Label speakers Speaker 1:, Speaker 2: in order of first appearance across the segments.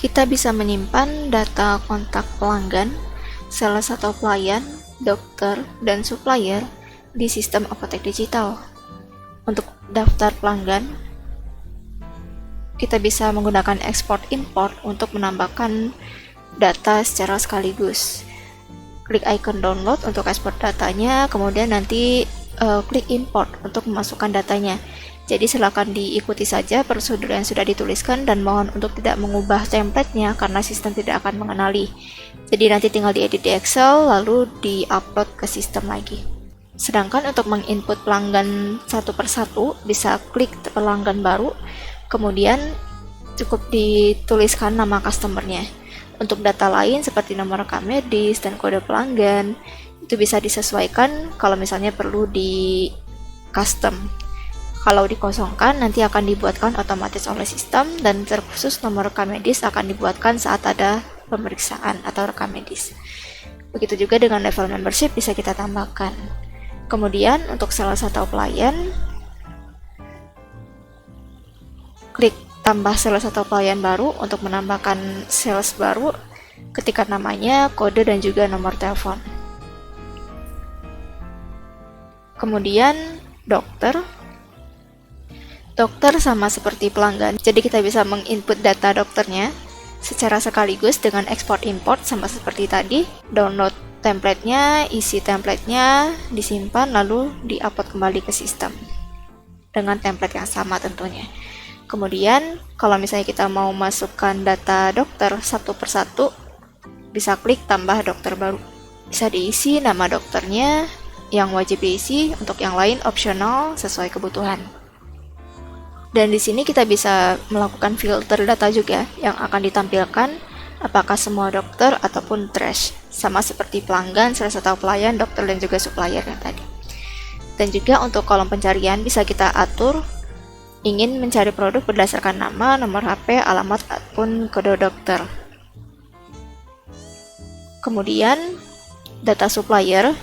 Speaker 1: Kita bisa menyimpan data kontak pelanggan, sales atau pelayan, dokter, dan supplier di sistem apotek digital. Untuk daftar pelanggan, kita bisa menggunakan export-import untuk menambahkan data secara sekaligus. Klik icon download untuk ekspor datanya, kemudian nanti klik import untuk memasukkan datanya. Jadi silakan diikuti saja prosedur yang sudah dituliskan dan mohon untuk tidak mengubah template-nya karena sistem tidak akan mengenali. Jadi nanti tinggal diedit di Excel lalu di-upload ke sistem lagi. Sedangkan untuk menginput pelanggan satu persatu bisa klik pelanggan baru, kemudian cukup dituliskan nama customer-nya. Untuk data lain seperti nomor rekam medis dan kode pelanggan itu bisa disesuaikan kalau misalnya perlu di custom. Kalau dikosongkan, nanti akan dibuatkan otomatis oleh sistem dan terkhusus nomor rekam medis akan dibuatkan saat ada pemeriksaan atau rekam medis. Begitu juga dengan level membership bisa kita tambahkan. Kemudian untuk sales atau pelayan, klik tambah sales atau pelayan baru untuk menambahkan sales baru, ketikkan namanya, kode, dan juga nomor telepon. Kemudian dokter sama seperti pelanggan, jadi kita bisa menginput data dokternya secara sekaligus dengan export import sama seperti tadi. Download template-nya, isi template-nya, disimpan lalu di-upload kembali ke sistem dengan template yang sama tentunya. Kemudian kalau misalnya kita mau masukkan data dokter satu persatu, bisa klik tambah dokter baru. Bisa diisi nama dokternya yang wajib diisi, untuk yang lain opsional sesuai kebutuhan. Dan di sini kita bisa melakukan filter data juga yang akan ditampilkan apakah semua dokter ataupun trash, sama seperti pelanggan, sales atau pelayan, dokter, dan juga supplier yang tadi. Dan juga untuk kolom pencarian bisa kita atur ingin mencari produk berdasarkan nama, nomor HP, alamat, ataupun kode dokter. Kemudian data supplier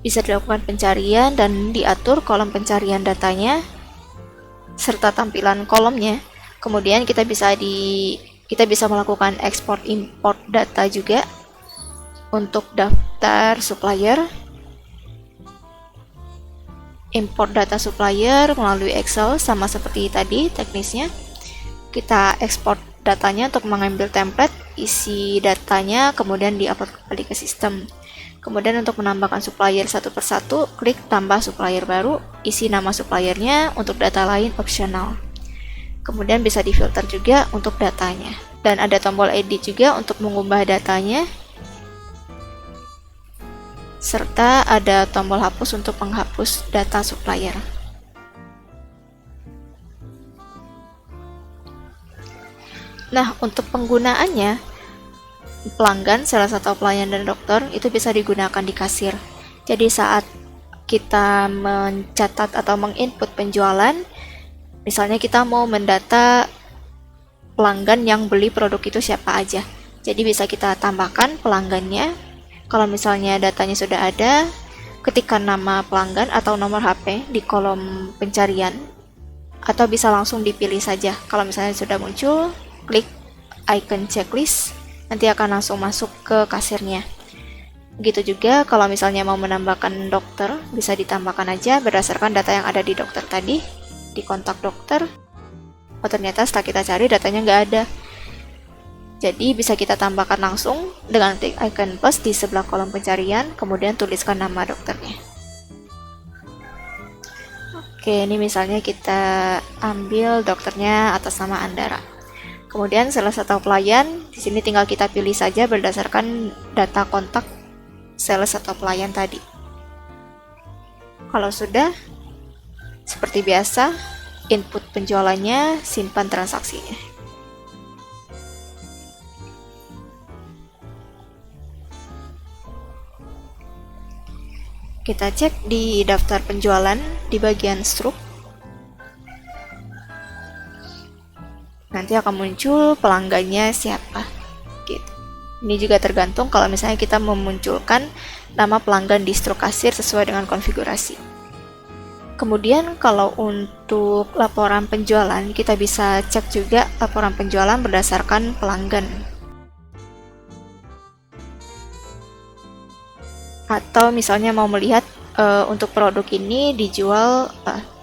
Speaker 1: bisa dilakukan pencarian dan diatur kolom pencarian datanya serta tampilan kolomnya. Kemudian kita bisa melakukan ekspor import data juga untuk daftar supplier. Import data supplier melalui Excel sama seperti tadi teknisnya. Kita ekspor datanya untuk mengambil template, isi datanya, kemudian diupload kembali ke sistem. Kemudian untuk menambahkan supplier satu persatu, klik tambah supplier baru, isi nama suppliernya, untuk data lain opsional. Kemudian bisa difilter juga untuk datanya. Dan ada tombol edit juga untuk mengubah datanya. Serta ada tombol hapus untuk menghapus data supplier. Nah, untuk penggunaannya, pelanggan, sales atau pelayan, dan dokter itu bisa digunakan di kasir. Jadi saat kita mencatat atau menginput penjualan, misalnya kita mau mendata pelanggan yang beli produk itu siapa aja. Jadi bisa kita tambahkan pelanggannya. Kalau misalnya datanya sudah ada, ketikkan nama pelanggan atau nomor HP di kolom pencarian, atau bisa langsung dipilih saja. Kalau misalnya sudah muncul, klik icon checklist, nanti akan langsung masuk ke kasirnya. Begitu juga kalau misalnya mau menambahkan dokter, bisa ditambahkan aja berdasarkan data yang ada di dokter tadi, di kontak dokter. Oh ternyata setelah kita cari datanya nggak ada. Jadi bisa kita tambahkan langsung dengan klik icon plus di sebelah kolom pencarian, kemudian tuliskan nama dokternya. Oke, ini misalnya kita ambil dokternya atas nama Andara. Kemudian sales atau pelayan, di sini tinggal kita pilih saja berdasarkan data kontak sales atau pelayan tadi. Kalau sudah, seperti biasa, input penjualannya, simpan transaksinya. Kita cek di daftar penjualan di bagian struk. Nanti akan muncul pelanggannya siapa gitu. Ini juga tergantung kalau misalnya kita memunculkan nama pelanggan di struk kasir sesuai dengan konfigurasi. Kemudian kalau untuk laporan penjualan, kita bisa cek juga laporan penjualan berdasarkan pelanggan. Atau misalnya mau melihat untuk produk ini dijual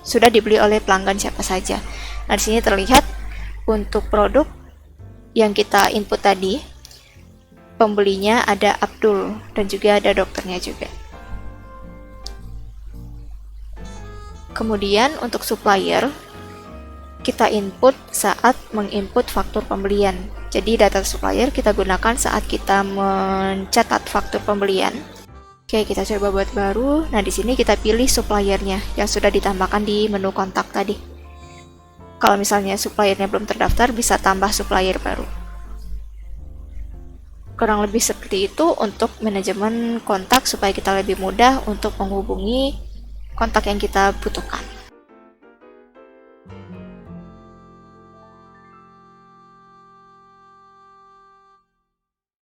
Speaker 1: sudah dibeli oleh pelanggan siapa saja. Nah, di sini terlihat untuk produk yang kita input tadi, pembelinya ada Abdul dan juga ada dokternya juga. Kemudian untuk supplier, kita input saat menginput faktur pembelian. Jadi data supplier kita gunakan saat kita mencatat faktur pembelian. Oke, kita coba buat baru. Nah, di sini kita pilih suppliernya yang sudah ditambahkan di menu kontak tadi. Kalau misalnya suppliernya belum terdaftar, bisa tambah supplier baru. Kurang lebih seperti itu untuk manajemen kontak supaya kita lebih mudah untuk menghubungi kontak yang kita butuhkan.